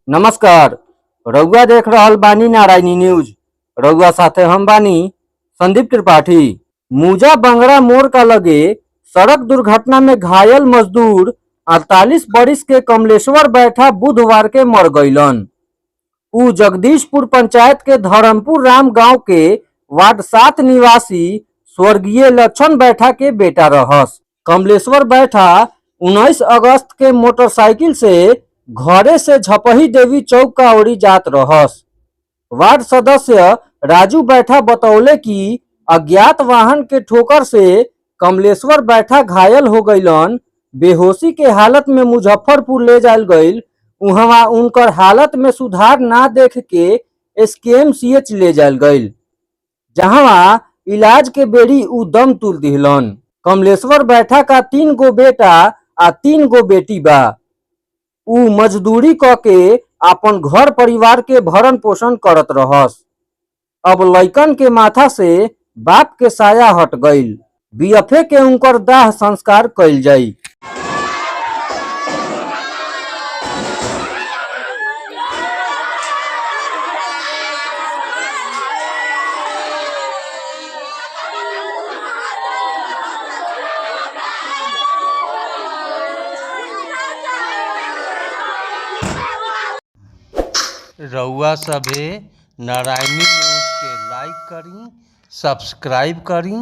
नमस्कार। रउआ देख रहल बानी नारायणी न्यूज। रउआ साथे हम बानी संदीप त्रिपाठी। मुजा बंगरा मोड़ का लगे सड़क दुर्घटना में घायल मजदूर 48 बरिस के कमलेश्वर बैठा बुधवार के मर गईलन। उ जगदीशपुर पंचायत के धर्मपुर राम गांव के वार्ड 7 निवासी स्वर्गीय लक्षण बैठा के बेटा रहस। कमलेश्वर बैठा 19 अगस्त के मोटरसाइकिल से घरे से झपही देवी चौक का ओरी जात रहस। वार्ड सदस्य राजू बैठा बतौले कि अज्ञात वाहन के ठोकर से कमलेश्वर बैठा घायल हो गईलन। बेहोशी के हालत में मुजफ्फरपुर ले जायल गईल। उहवा उनकर हालत में सुधार ना देख के SKMCH ले जायल गईल, जहां इलाज के बेरी उ दम तुल दिहलन। कमलेश्वर बैठा का 3 गो बेटा आ 3 गो बेटी बा। उ मजदूरी क के आपन घर परिवार के भरण पोषण करत रहस। अब लइकन के माथा से बाप के साया हट गईल। BFA के उनकर दाह संस्कार कइल जाई। रउआ सभे नारायणी न्यूज के लाइक करी, सब्सक्राइब करी।